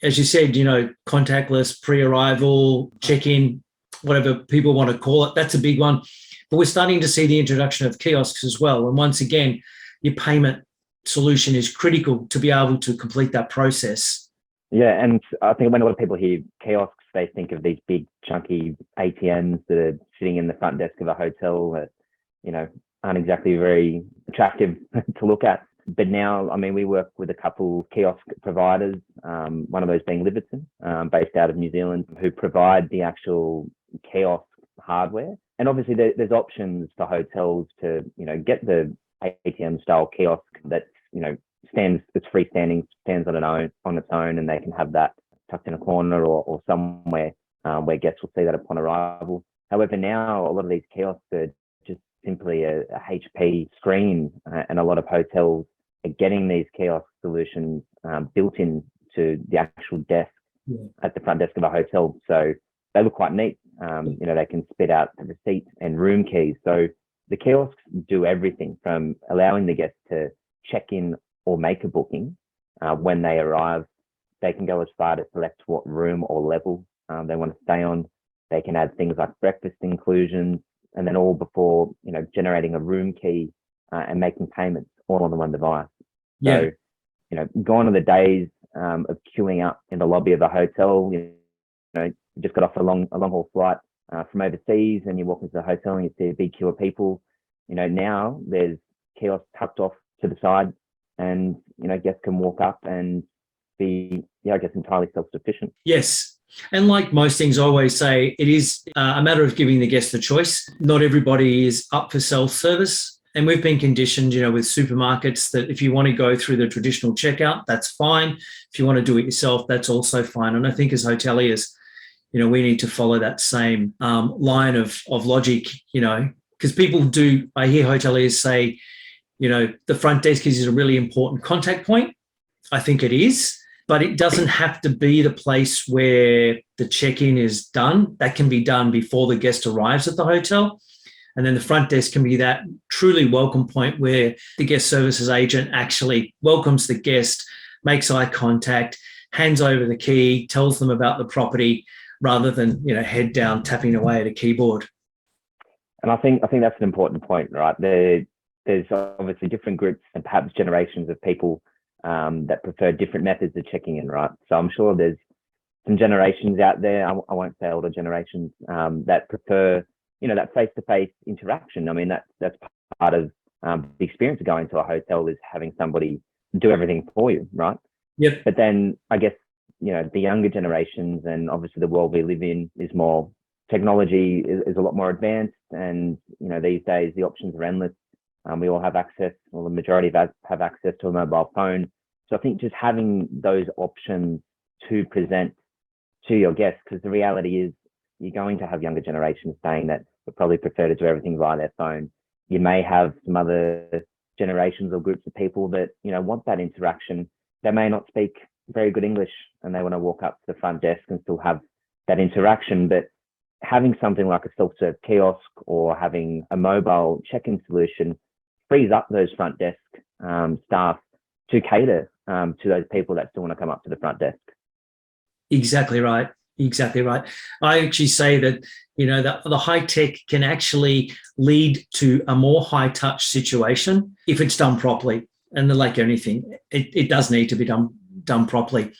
as you said, contactless, pre-arrival, check-in, whatever people want to call it, that's a big one. But we're starting to see the introduction of kiosks as well. And once again, your payment solution is critical to be able to complete that process. Yeah, and I think when a lot of people hear kiosks, they think of these big, chunky ATMs that are sitting in the front desk of a hotel that, aren't exactly very attractive to look at. But now, we work with a couple kiosk providers, one of those being Liverton, based out of New Zealand, who provide the actual kiosk hardware. And obviously there's options for hotels to, get the ATM style kiosk that's, it's freestanding, stands on its own, and they can have that tucked in a corner or somewhere where guests will see that upon arrival. However, now a lot of these kiosks are just simply a HP screen, and a lot of hotels are getting these kiosk solutions built into the actual desk at the front desk of a hotel. So they look quite neat. They can spit out the receipt and room keys. So the kiosks do everything from allowing the guests to check in or make a booking when they arrive. They can go as far to select what room or level they want to stay on. They can add things like breakfast inclusions, and then all before, generating a room key and making payments all on the one device. Yeah. So, gone are the days of queuing up in the lobby of a hotel. You just got off a long haul flight from overseas, and you walk into the hotel and you see a big queue of people. Now there's kiosks tucked off to the side, and guests can walk up and be, entirely self-sufficient. Yes. And like most things, I always say, it is a matter of giving the guest the choice. Not everybody is up for self-service. And we've been conditioned, with supermarkets, that if you want to go through the traditional checkout, that's fine. If you want to do it yourself, that's also fine. And I think as hoteliers, we need to follow that same line of logic, because I hear hoteliers say, the front desk is a really important contact point. I think it is, but it doesn't have to be the place where the check-in is done. That can be done before the guest arrives at the hotel. And then the front desk can be that truly welcome point where the guest services agent actually welcomes the guest, makes eye contact, hands over the key, tells them about the property, rather than, head down tapping away at a keyboard. And I think that's an important point, right? There's obviously different groups and perhaps generations of people that prefer different methods of checking in, right? So I'm sure there's some generations out there, I won't say older generations, that prefer, that face-to-face interaction. That's part of the experience of going to a hotel, is having somebody do everything for you, right? Yep. But then I guess, the younger generations, and obviously the world we live in is more, technology is a lot more advanced, and, these days the options are endless. We all have access, or the majority of us have access to a mobile phone. So I think just having those options to present to your guests, because the reality is you're going to have younger generations saying that they probably prefer to do everything via their phone. You may have some other generations or groups of people that, want that interaction. They may not speak very good English, and they want to walk up to the front desk and still have that interaction. But having something like a self-serve kiosk or having a mobile check-in solution frees up those front desk staff to cater to those people that still want to come up to the front desk. Exactly right. I actually say that, the high tech can actually lead to a more high touch situation if it's done properly. And like anything, it does need to be done properly.